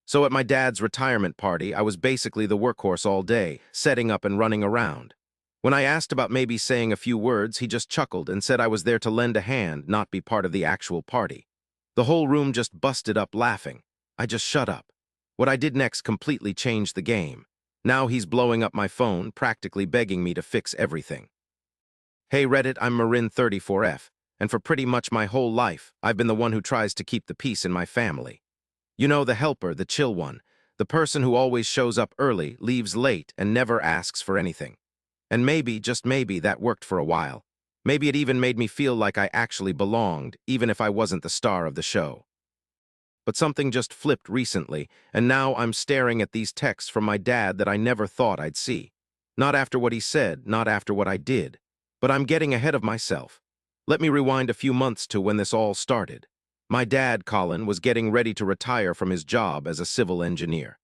So at my dad's retirement party, I was basically the workhorse all day, setting up and running around. When I asked about maybe saying a few words, he just chuckled and said I was there to lend a hand, not be part of the actual party. The whole room just busted up laughing. I just shut up. What I did next completely changed the game. Now he's blowing up my phone, practically begging me to fix everything. Hey Reddit, I'm Marin34F, and for pretty much my whole life, I've been the one who tries to keep the peace in my family. You know, the helper, the chill one, the person who always shows up early, leaves late, and never asks for anything. And maybe, just maybe, that worked for a while. Maybe it even made me feel like I actually belonged, even if I wasn't the star of the show. But something just flipped recently, and now I'm staring at these texts from my dad that I never thought I'd see. Not after what he said, not after what I did. But I'm getting ahead of myself. Let me rewind a few months to when this all started. My dad, Colin, was getting ready to retire from his job as a civil engineer.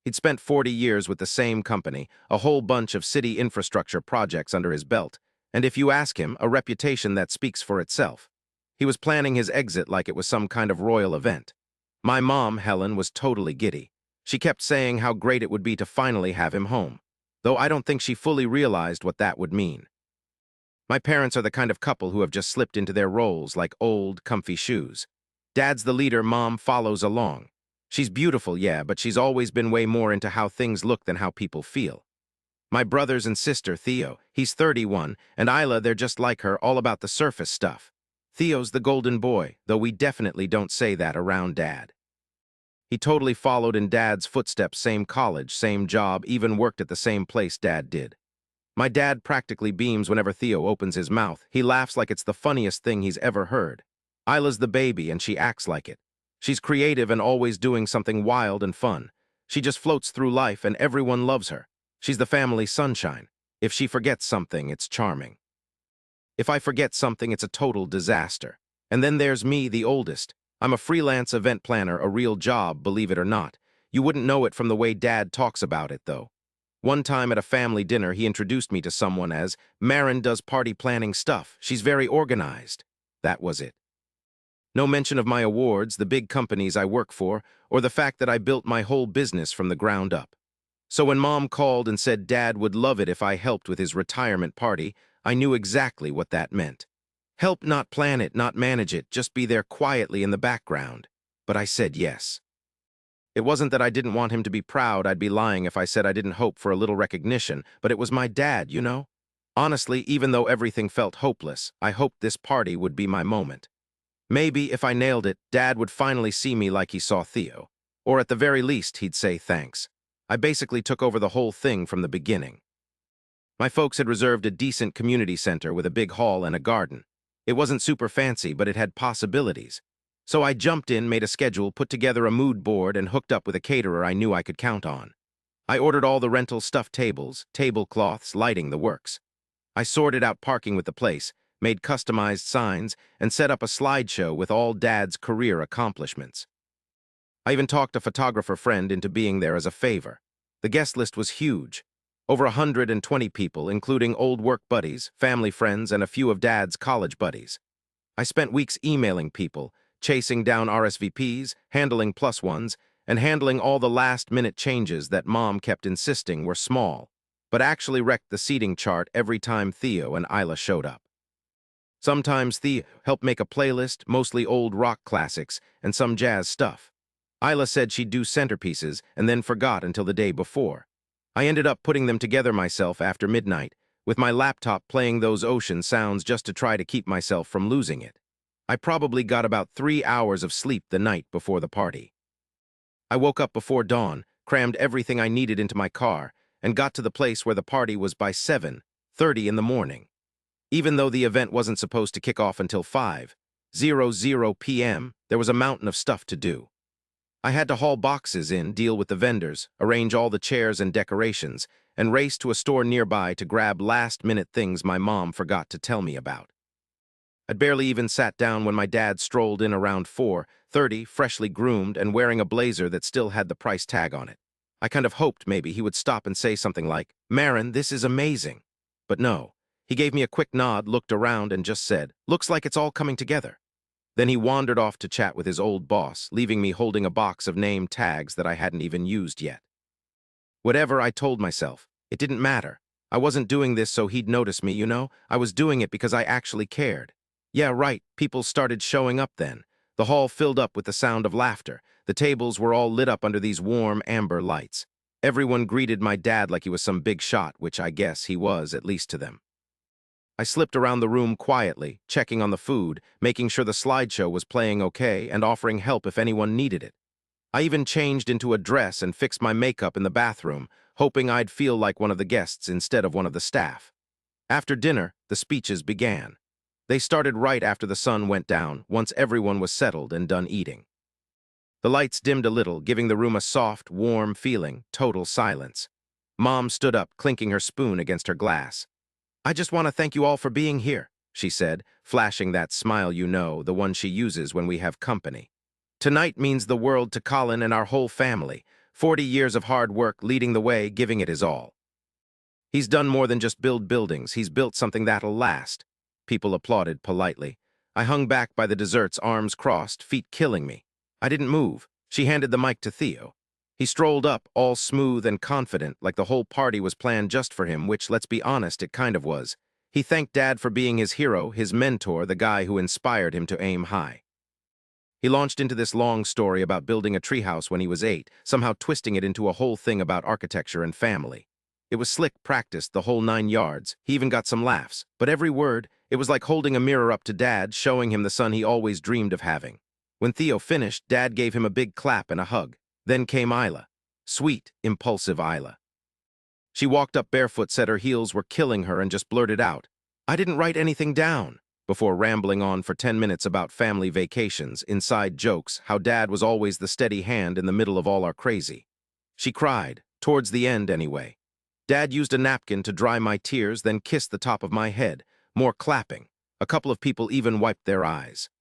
He'd spent 40 years with the same company, a whole bunch of city infrastructure projects under his belt, and if you ask him, a reputation that speaks for itself. He was planning his exit like it was some kind of royal event. My mom, Helen, was totally giddy. She kept saying how great it would be to finally have him home, though I don't think she fully realized what that would mean. My parents are the kind of couple who have just slipped into their roles like old, comfy shoes. Dad's the leader, Mom follows along. She's beautiful, yeah, but she's always been way more into how things look than how people feel. My brothers and sister, Theo, he's 31, and Isla, they're just like her, all about the surface stuff. Theo's the golden boy, though we definitely don't say that around Dad. He totally followed in Dad's footsteps, same college, same job, even worked at the same place Dad did. My dad practically beams whenever Theo opens his mouth. He laughs like it's the funniest thing he's ever heard. Isla's the baby, and she acts like it. She's creative and always doing something wild and fun. She just floats through life, and everyone loves her. She's the family sunshine. If she forgets something, it's charming. If I forget something, it's a total disaster. And then there's me, the oldest. I'm a freelance event planner, a real job, believe it or not. You wouldn't know it from the way Dad talks about it, though. One time at a family dinner, he introduced me to someone as, Marin does party planning stuff. She's very organized. That was it. No mention of my awards, the big companies I work for, or the fact that I built my whole business from the ground up. So when Mom called and said Dad would love it if I helped with his retirement party, I knew exactly what that meant. Help, not plan it, not manage it, just be there quietly in the background. But I said yes. It wasn't that I didn't want him to be proud. I'd be lying if I said I didn't hope for a little recognition, but it was my dad, you know? Honestly, even though everything felt hopeless, I hoped this party would be my moment. Maybe, if I nailed it, Dad would finally see me like he saw Theo. Or at the very least, he'd say thanks. I basically took over the whole thing from the beginning. My folks had reserved a decent community center with a big hall and a garden. It wasn't super fancy, but it had possibilities. So I jumped in, made a schedule, put together a mood board, and hooked up with a caterer I knew I could count on. I ordered all the rental stuffed tables, tablecloths, lighting, the works. I sorted out parking with the place, made customized signs, and set up a slideshow with all Dad's career accomplishments. I even talked a photographer friend into being there as a favor. The guest list was huge. Over 120 people, including old work buddies, family friends, and a few of Dad's college buddies. I spent weeks emailing people, chasing down RSVPs, handling plus ones, and handling all the last-minute changes that Mom kept insisting were small, but actually wrecked the seating chart every time Theo and Isla showed up. Sometimes Theo helped make a playlist, mostly old rock classics, and some jazz stuff. Isla said she'd do centerpieces and then forgot until the day before. I ended up putting them together myself after midnight, with my laptop playing those ocean sounds just to try to keep myself from losing it. I probably got about 3 hours of sleep the night before the party. I woke up before dawn, crammed everything I needed into my car, and got to the place where the party was by 7:30 in the morning. Even though the event wasn't supposed to kick off until 5:00 p.m., there was a mountain of stuff to do. I had to haul boxes in, deal with the vendors, arrange all the chairs and decorations, and race to a store nearby to grab last-minute things my mom forgot to tell me about. I'd barely even sat down when my dad strolled in around 4:30, freshly groomed and wearing a blazer that still had the price tag on it. I kind of hoped maybe he would stop and say something like, "Marin, this is amazing." But no, he gave me a quick nod, looked around, and just said, "Looks like it's all coming together." Then he wandered off to chat with his old boss, leaving me holding a box of name tags that I hadn't even used yet. Whatever, I told myself, it didn't matter. I wasn't doing this so he'd notice me, you know? I was doing it because I actually cared. Yeah, right, people started showing up then. The hall filled up with the sound of laughter. The tables were all lit up under these warm, amber lights. Everyone greeted my dad like he was some big shot, which I guess he was, at least to them. I slipped around the room quietly, checking on the food, making sure the slideshow was playing okay, and offering help if anyone needed it. I even changed into a dress and fixed my makeup in the bathroom, hoping I'd feel like one of the guests instead of one of the staff. After dinner, the speeches began. They started right after the sun went down, once everyone was settled and done eating. The lights dimmed a little, giving the room a soft, warm feeling, total silence. Mom stood up, clinking her spoon against her glass. "I just want to thank you all for being here," she said, flashing that smile you know, the one she uses when we have company. "Tonight means the world to Colin and our whole family. 40 years of hard work leading the way, giving it his all. He's done more than just build buildings, he's built something that'll last." People applauded politely. I hung back by the desserts, arms crossed, feet killing me. I didn't move. She handed the mic to Theo. He strolled up, all smooth and confident, like the whole party was planned just for him, which, let's be honest, it kind of was. He thanked Dad for being his hero, his mentor, the guy who inspired him to aim high. He launched into this long story about building a treehouse when he was 8, somehow twisting it into a whole thing about architecture and family. It was slick, practiced, the whole 9 yards. He even got some laughs. But every word, it was like holding a mirror up to Dad, showing him the son he always dreamed of having. When Theo finished, Dad gave him a big clap and a hug. Then came Isla. Sweet, impulsive Isla. She walked up barefoot, said her heels were killing her, and just blurted out, "I didn't write anything down," before rambling on for 10 minutes about family vacations, inside jokes, how Dad was always the steady hand in the middle of all our crazy. She cried, towards the end anyway. Dad used a napkin to dry my tears, then kissed the top of my head. More clapping. A couple of people even wiped their eyes.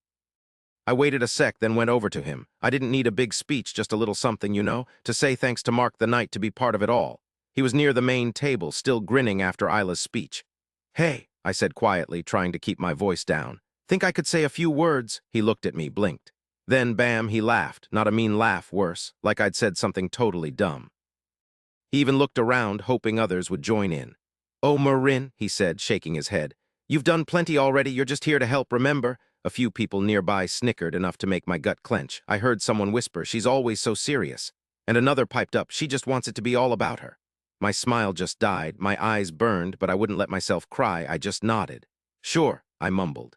I waited a sec, then went over to him. I didn't need a big speech, just a little something, you know, to say thanks, to mark the night, to be part of it all. He was near the main table, still grinning after Isla's speech. "Hey," I said quietly, trying to keep my voice down. "Think I could say a few words?" He looked at me, blinked. Then, bam, he laughed. Not a mean laugh, worse, like I'd said something totally dumb. He even looked around, hoping others would join in. "Oh, Marin," he said, shaking his head. "You've done plenty already, you're just here to help, remember?" A few people nearby snickered, enough to make my gut clench. I heard someone whisper, "She's always so serious." And another piped up, "She just wants it to be all about her." My smile just died, my eyes burned, but I wouldn't let myself cry, I just nodded. "Sure," I mumbled.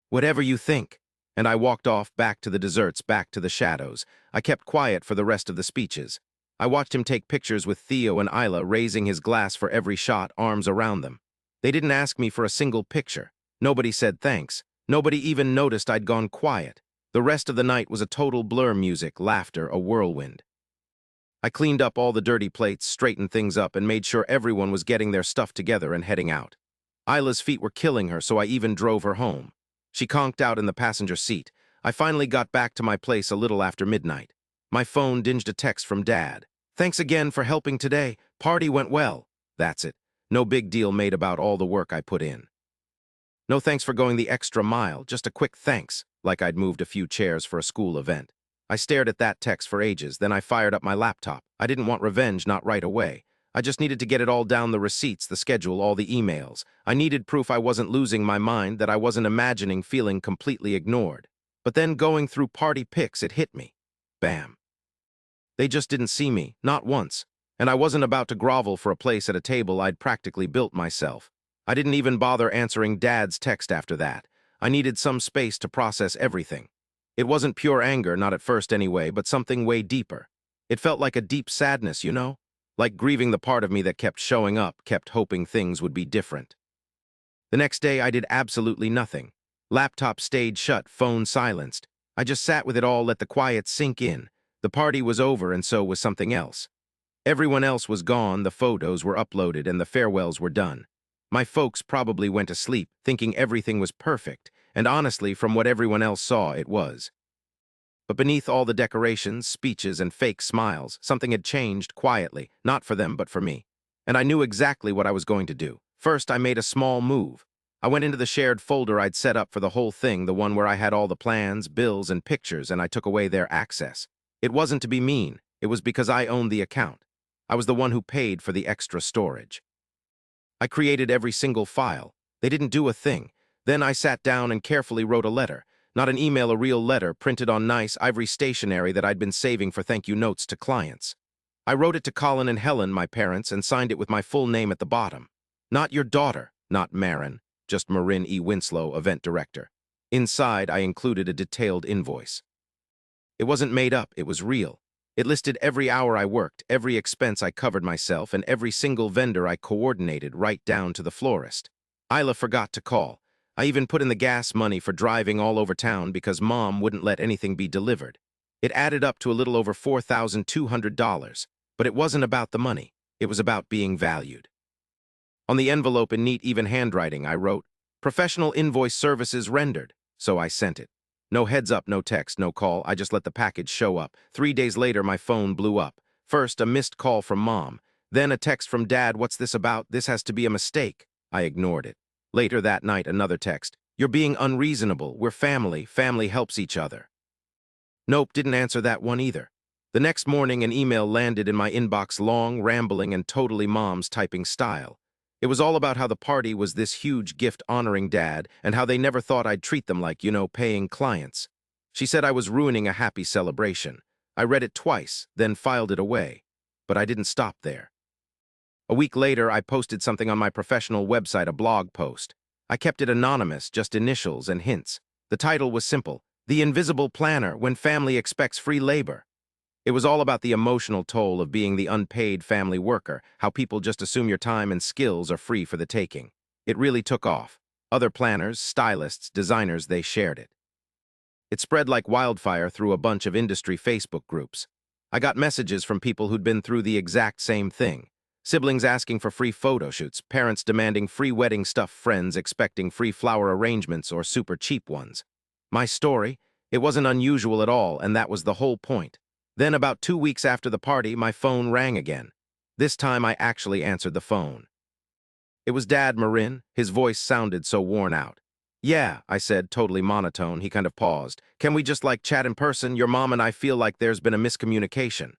"Whatever you think." And I walked off, back to the desserts, back to the shadows. I kept quiet for the rest of the speeches. I watched him take pictures with Theo and Isla, raising his glass for every shot, arms around them. They didn't ask me for a single picture. Nobody said thanks. Nobody even noticed I'd gone quiet. The rest of the night was a total blur, music, laughter, a whirlwind. I cleaned up all the dirty plates, straightened things up, and made sure everyone was getting their stuff together and heading out. Isla's feet were killing her, so I even drove her home. She conked out in the passenger seat. I finally got back to my place a little after midnight. My phone dinged a text from Dad. "Thanks again for helping today. Party went well." That's it. No big deal made about all the work I put in. No thanks for going the extra mile, just a quick thanks, like I'd moved a few chairs for a school event. I stared at that text for ages, then I fired up my laptop. I didn't want revenge, not right away. I just needed to get it all down, the receipts, the schedule, all the emails. I needed proof I wasn't losing my mind, that I wasn't imagining feeling completely ignored. But then going through party pics, it hit me. Bam. They just didn't see me, not once. And I wasn't about to grovel for a place at a table I'd practically built myself. I didn't even bother answering Dad's text after that. I needed some space to process everything. It wasn't pure anger, not at first anyway, but something way deeper. It felt like a deep sadness, you know? Like grieving the part of me that kept showing up, kept hoping things would be different. The next day, I did absolutely nothing. Laptop stayed shut, phone silenced. I just sat with it all, let the quiet sink in. The party was over, and so was something else. Everyone else was gone, the photos were uploaded, and the farewells were done. My folks probably went to sleep, thinking everything was perfect, and honestly, from what everyone else saw, it was. But beneath all the decorations, speeches, and fake smiles, something had changed quietly, not for them, but for me. And I knew exactly what I was going to do. First, I made a small move. I went into the shared folder I'd set up for the whole thing, the one where I had all the plans, bills, and pictures, and I took away their access. It wasn't to be mean. It was because I owned the account. I was the one who paid for the extra storage. I created every single file. They didn't do a thing. Then I sat down and carefully wrote a letter. Not an email, a real letter, printed on nice ivory stationery that I'd been saving for thank you notes to clients. I wrote it to Colin and Helen, my parents, and signed it with my full name at the bottom. Not your daughter, not Marin, just Marin E. Winslow, event director. Inside, I included a detailed invoice. It wasn't made up, it was real. It listed every hour I worked, every expense I covered myself, and every single vendor I coordinated right down to the florist. Isla forgot to call. I even put in the gas money for driving all over town because Mom wouldn't let anything be delivered. It added up to a little over $4,200, but it wasn't about the money. It was about being valued. On the envelope in neat, even handwriting, I wrote, "Professional invoice services rendered," so I sent it. No heads up, no text, no call. I just let the package show up. 3 days later, my phone blew up. First, a missed call from Mom. Then a text from Dad, "What's this about? This has to be a mistake." I ignored it. Later that night, another text. "You're being unreasonable. We're family. Family helps each other." Nope, didn't answer that one either. The next morning, an email landed in my inbox, long, rambling, and totally Mom's typing style. It was all about how the party was this huge gift honoring Dad and how they never thought I'd treat them like, paying clients. She said I was ruining a happy celebration. I read it twice, then filed it away. But I didn't stop there. A week later, I posted something on my professional website, a blog post. I kept it anonymous, just initials and hints. The title was simple: "The Invisible Planner, When Family Expects Free Labor." It was all about the emotional toll of being the unpaid family worker, how people just assume your time and skills are free for the taking. It really took off. Other planners, stylists, designers, they shared it. It spread like wildfire through a bunch of industry Facebook groups. I got messages from people who'd been through the exact same thing. Siblings asking for free photo shoots, parents demanding free wedding stuff, friends expecting free flower arrangements or super cheap ones. My story? It wasn't unusual at all, and that was the whole point. Then, about 2 weeks after the party, my phone rang again. This time, I actually answered the phone. It was Dad, Marin. His voice sounded so worn out. "Yeah," I said, totally monotone. He kind of paused. "Can we just, chat in person? Your mom and I feel like there's been a miscommunication."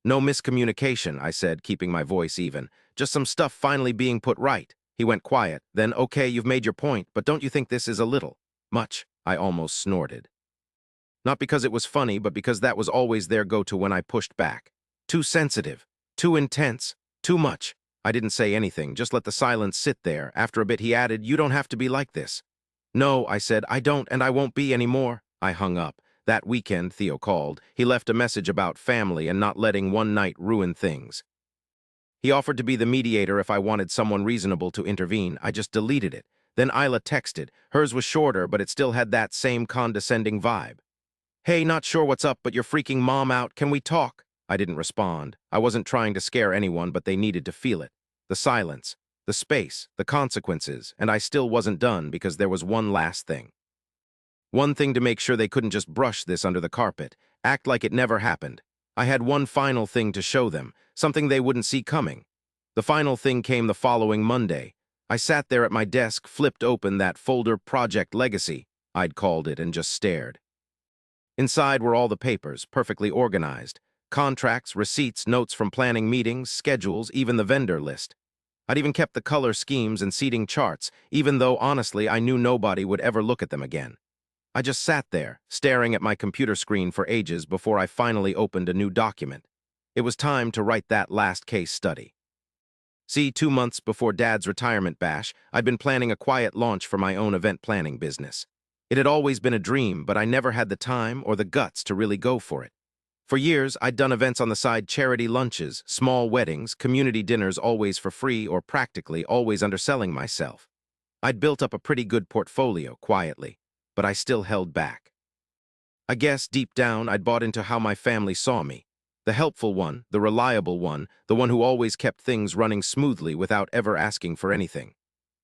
"No miscommunication," I said, keeping my voice even. "Just some stuff finally being put right." He went quiet. Then, "Okay, you've made your point, but don't you think this is a little much?" I almost snorted. Not because it was funny, but because that was always their go-to when I pushed back. Too sensitive, too intense, too much. I didn't say anything, just let the silence sit there. After a bit, he added, "You don't have to be like this." "No," I said, "I don't, and I won't be anymore." I hung up. That weekend, Theo called. He left a message about family and not letting one night ruin things. He offered to be the mediator if I wanted someone reasonable to intervene. I just deleted it. Then Isla texted. Hers was shorter, but it still had that same condescending vibe. "Hey, not sure what's up, but you're freaking Mom out. Can we talk?" I didn't respond. I wasn't trying to scare anyone, but they needed to feel it. The silence, the space, the consequences, and I still wasn't done because there was one last thing. One thing to make sure they couldn't just brush this under the carpet, act like it never happened. I had one final thing to show them, something they wouldn't see coming. The final thing came the following Monday. I sat there at my desk, flipped open that folder, Project Legacy, I'd called it, and just stared. Inside were all the papers, perfectly organized. Contracts, receipts, notes from planning meetings, schedules, even the vendor list. I'd even kept the color schemes and seating charts, even though, honestly, I knew nobody would ever look at them again. I just sat there, staring at my computer screen for ages before I finally opened a new document. It was time to write that last case study. See, 2 months before Dad's retirement bash, I'd been planning a quiet launch for my own event planning business. It had always been a dream, but I never had the time or the guts to really go for it. For years, I'd done events on the side, charity lunches, small weddings, community dinners, always for free or practically always underselling myself. I'd built up a pretty good portfolio, quietly, but I still held back. I guess, deep down, I'd bought into how my family saw me. The helpful one, the reliable one, the one who always kept things running smoothly without ever asking for anything.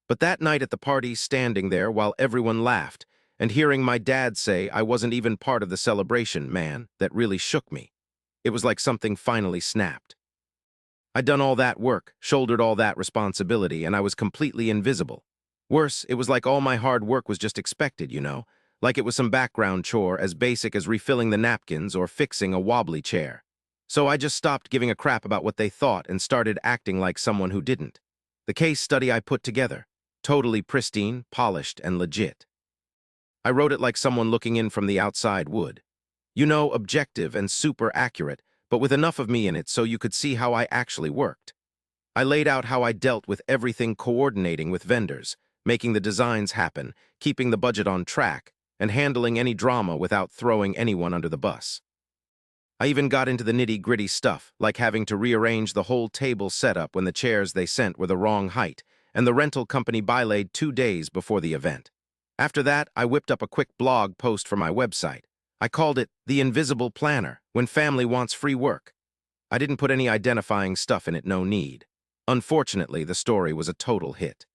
But that night at the party, standing there while everyone laughed, and hearing my dad say I wasn't even part of the celebration, man, that really shook me. It was like something finally snapped. I'd done all that work, shouldered all that responsibility, and I was completely invisible. Worse, it was like all my hard work was just expected, like it was some background chore as basic as refilling the napkins or fixing a wobbly chair. So I just stopped giving a crap about what they thought and started acting like someone who didn't. The case study I put together, totally pristine, polished, and legit. I wrote it like someone looking in from the outside would. Objective and super accurate, but with enough of me in it so you could see how I actually worked. I laid out how I dealt with everything, coordinating with vendors, making the designs happen, keeping the budget on track, and handling any drama without throwing anyone under the bus. I even got into the nitty-gritty stuff, like having to rearrange the whole table setup when the chairs they sent were the wrong height, and the rental company bylaid 2 days before the event. After that, I whipped up a quick blog post for my website. I called it The Invisible Planner, When Family Wants Free Work. I didn't put any identifying stuff in it, no need. Unfortunately, the story was a total hit.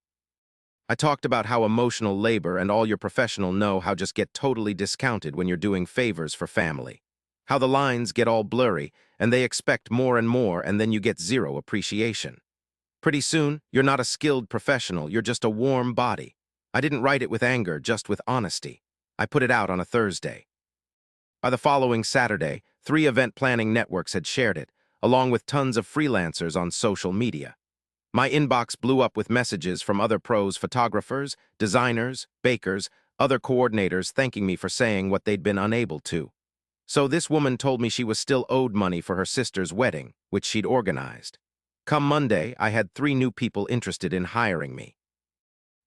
I talked about how emotional labor and all your professional know-how just get totally discounted when you're doing favors for family. How the lines get all blurry, and they expect more and then you get zero appreciation. Pretty soon, you're not a skilled professional, you're just a warm body. I didn't write it with anger, just with honesty. I put it out on a Thursday. By the following Saturday, 3 event planning networks had shared it, along with tons of freelancers on social media. My inbox blew up with messages from other pros, photographers, designers, bakers, other coordinators thanking me for saying what they'd been unable to. So this woman told me she was still owed money for her sister's wedding, which she'd organized. Come Monday, I had 3 new people interested in hiring me.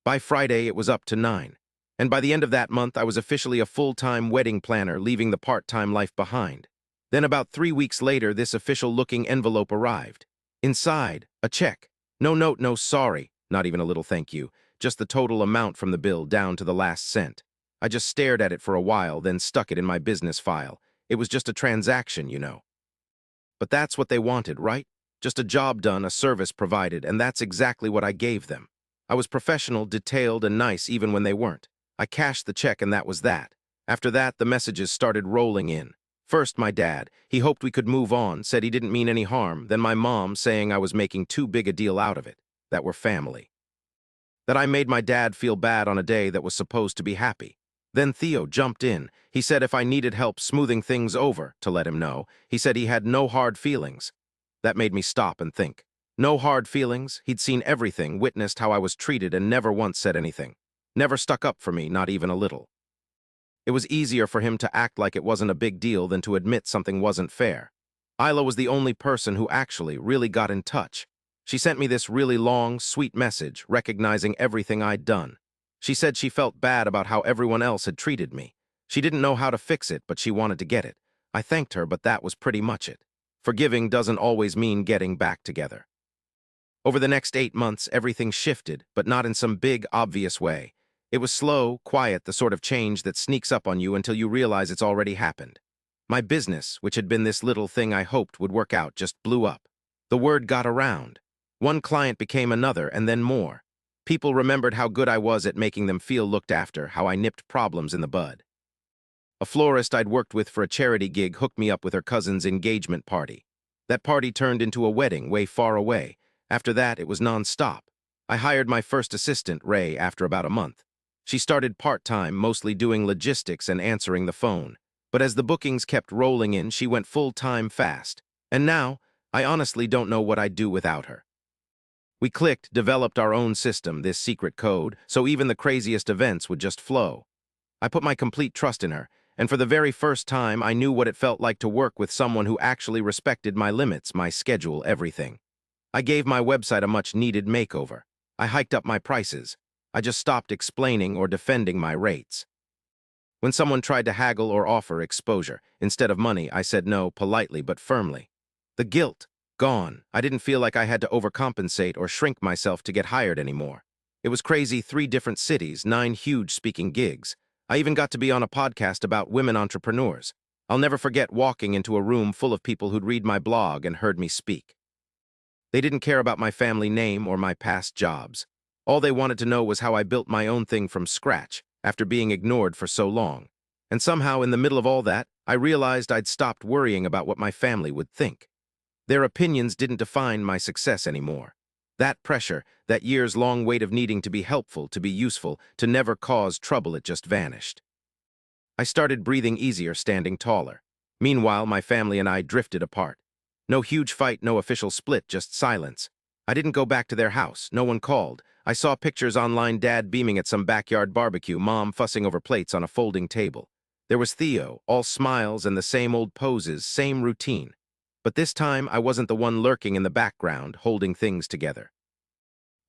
By Friday, it was up to 9. And by the end of that month, I was officially a full-time wedding planner, leaving the part-time life behind. Then about 3 weeks later, this official-looking envelope arrived. Inside, a check. No note, no sorry, not even a little thank you, just the total amount from the bill down to the last cent. I just stared at it for a while, then stuck it in my business file. It was just a transaction, But that's what they wanted, right? Just a job done, a service provided, and that's exactly what I gave them. I was professional, detailed, and nice even when they weren't. I cashed the check and that was that. After that, the messages started rolling in. First, my dad. He hoped we could move on, said he didn't mean any harm. Then my mom saying I was making too big a deal out of it, that we're family. That I made my dad feel bad on a day that was supposed to be happy. Then Theo jumped in. He said if I needed help smoothing things over, to let him know. He said he had no hard feelings. That made me stop and think. No hard feelings. He'd seen everything, witnessed how I was treated, and never once said anything. Never stuck up for me, not even a little. It was easier for him to act like it wasn't a big deal than to admit something wasn't fair. Isla was the only person who actually really got in touch. She sent me this really long, sweet message, recognizing everything I'd done. She said she felt bad about how everyone else had treated me. She didn't know how to fix it, but she wanted to get it. I thanked her, but that was pretty much it. Forgiving doesn't always mean getting back together. Over the next 8 months, everything shifted, but not in some big, obvious way. It was slow, quiet, the sort of change that sneaks up on you until you realize it's already happened. My business, which had been this little thing I hoped would work out, just blew up. The word got around. One client became another, and then more. People remembered how good I was at making them feel looked after, how I nipped problems in the bud. A florist I'd worked with for a charity gig hooked me up with her cousin's engagement party. That party turned into a wedding way far away. After that, it was non-stop. I hired my first assistant, Ray, after about a month. She started part-time, mostly doing logistics and answering the phone. But as the bookings kept rolling in, she went full-time fast. And now, I honestly don't know what I'd do without her. We clicked, developed our own system, this secret code, so even the craziest events would just flow. I put my complete trust in her, and for the very first time, I knew what it felt like to work with someone who actually respected my limits, my schedule, everything. I gave my website a much-needed makeover. I hiked up my prices. I just stopped explaining or defending my rates. When someone tried to haggle or offer exposure, instead of money, I said no, politely but firmly. The guilt, gone. I didn't feel like I had to overcompensate or shrink myself to get hired anymore. It was crazy, 3 different cities, 9 huge speaking gigs. I even got to be on a podcast about women entrepreneurs. I'll never forget walking into a room full of people who'd read my blog and heard me speak. They didn't care about my family name or my past jobs. All they wanted to know was how I built my own thing from scratch, after being ignored for so long. And somehow, in the middle of all that, I realized I'd stopped worrying about what my family would think. Their opinions didn't define my success anymore. That pressure, that years-long weight of needing to be helpful, to be useful, to never cause trouble, it just vanished. I started breathing easier, standing taller. Meanwhile, my family and I drifted apart. No huge fight, no official split, just silence. I didn't go back to their house. No one called. I saw pictures online, Dad beaming at some backyard barbecue, Mom fussing over plates on a folding table. There was Theo, all smiles and the same old poses, same routine. But this time, I wasn't the one lurking in the background, holding things together.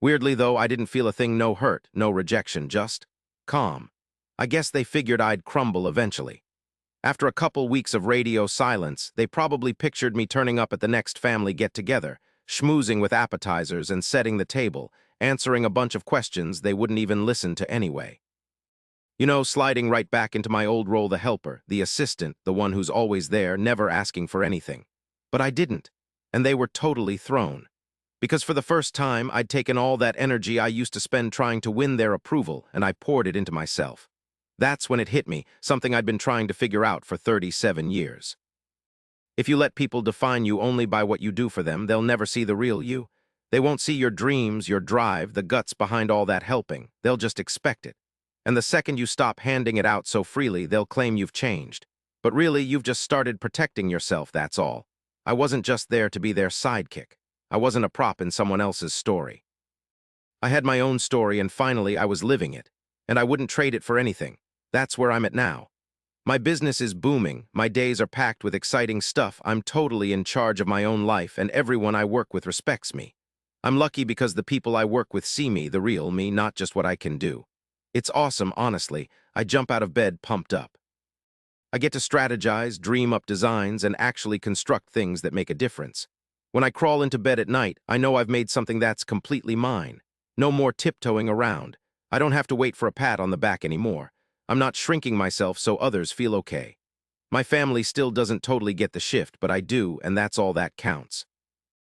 Weirdly, though, I didn't feel a thing, no hurt, no rejection, just calm. I guess they figured I'd crumble eventually. After a couple weeks of radio silence, they probably pictured me turning up at the next family get-together, schmoozing with appetizers and setting the table, answering a bunch of questions they wouldn't even listen to anyway. You know, sliding right back into my old role, the helper, the assistant, the one who's always there, never asking for anything. But I didn't, and they were totally thrown. Because for the first time, I'd taken all that energy I used to spend trying to win their approval, and I poured it into myself. That's when it hit me, something I'd been trying to figure out for 37 years. If you let people define you only by what you do for them, they'll never see the real you. They won't see your dreams, your drive, the guts behind all that helping. They'll just expect it. And the second you stop handing it out so freely, they'll claim you've changed. But really, you've just started protecting yourself, that's all. I wasn't just there to be their sidekick. I wasn't a prop in someone else's story. I had my own story, and finally I was living it. And I wouldn't trade it for anything. That's where I'm at now. My business is booming, my days are packed with exciting stuff, I'm totally in charge of my own life, and everyone I work with respects me. I'm lucky because the people I work with see me, the real me, not just what I can do. It's awesome, honestly. I jump out of bed pumped up. I get to strategize, dream up designs, and actually construct things that make a difference. When I crawl into bed at night, I know I've made something that's completely mine. No more tiptoeing around. I don't have to wait for a pat on the back anymore. I'm not shrinking myself so others feel okay. My family still doesn't totally get the shift, but I do, and that's all that counts.